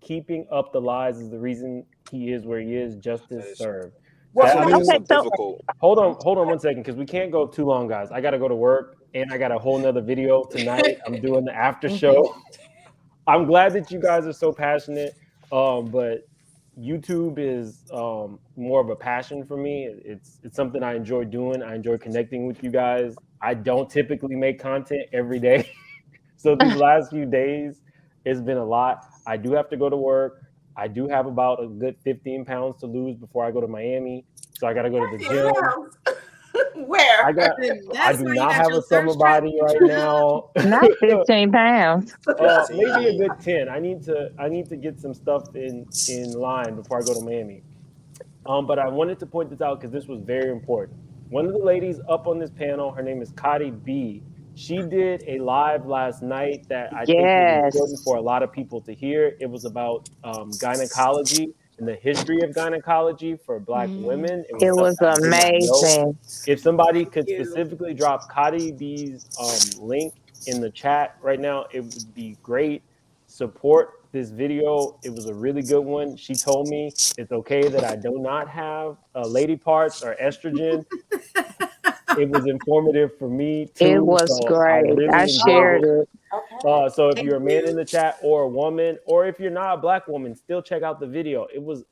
keeping up the lies is the reason he is where he is. Justice served. Difficult. Hold on one second, because we can't go too long, guys. I got to go to work, and I got a whole nother video tonight. I'm doing the after show. I'm glad that you guys are so passionate, but YouTube is more of a passion for me. It's something I enjoy doing. I enjoy connecting with you guys. I don't typically make content every day. So these last few days, it's been a lot. I do have to go to work. I do have about a good 15 pounds to lose before I go to Miami. So I got to go to the gym. Where? I do not have a summer body right now. Not 15 pounds. Maybe a good 10. I need to get some stuff in line before I go to Miami. But I wanted to point this out because this was very important. One of the ladies up on this panel, her name is Cardi B. She did a live last night that I think is important for a lot of people to hear. It was about gynecology and the history of gynecology for Black women. It was amazing. If somebody could specifically drop Cardi B's link in the chat right now, it would be great. Support this video. It was a really good one. She told me it's okay that I do not have lady parts or estrogen. It was informative for me too. It was great. I shared it. Okay. So if you're a man in the chat or a woman, or if you're not a Black woman, still check out the video. It was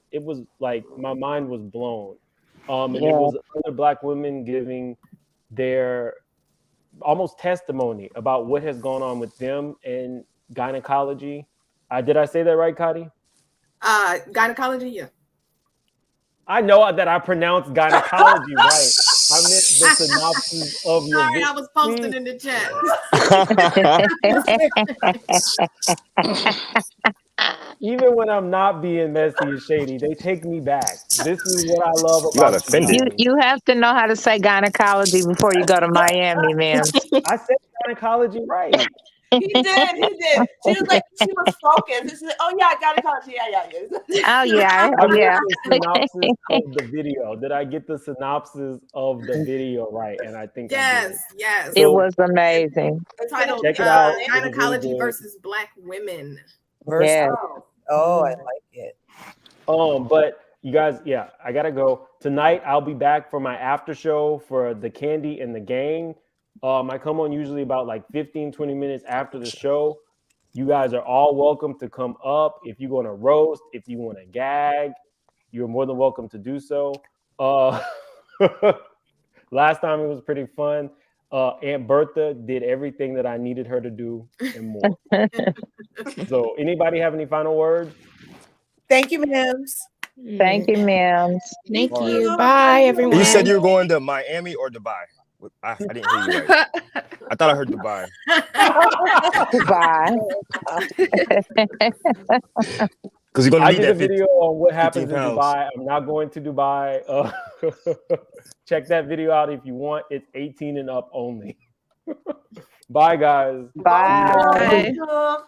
like my mind was blown. And it was other Black women giving their almost testimony about what has gone on with them and gynecology. Did I say that right, Kadi? Gynecology, yeah. I know that I pronounced gynecology right. I meant the synopsis of your video. Sorry, I was posting in the chat. Even when I'm not being messy and shady, they take me back. This is what I love about you have to know how to say gynecology before you go to Miami, man. I said gynecology right. He did. She was focused. She said, "Oh yeah, I got gynecology. Yeah. Oh yeah. The synopsis of the video. Did I get the synopsis of the video right? And I think yes. It was amazing. The title, check it out. Gynecology versus Black women. Versatile. Oh, I like it. But you guys, yeah, I gotta go. Tonight I'll be back for my after show for the Candy and the Gang. I come on usually about like 15-20 minutes after the show. You guys are all welcome to come up. If you want to roast, if you want to gag, you're more than welcome to do so. Last time it was pretty fun. Aunt Bertha did everything that I needed her to do and more. So anybody have any final words? Thank you, ma'ams. Thank you, ma'am. Thank All you. right. Bye, everyone. You said you were going to Miami or Dubai. I didn't hear you right. I thought I heard Dubai. Bye. Because you're going to I need did a that video on what happens in 15 pounds. Dubai. I'm not going to Dubai. Check that video out if you want. It's 18 and up only. Bye, guys. Bye. Bye. Bonjour.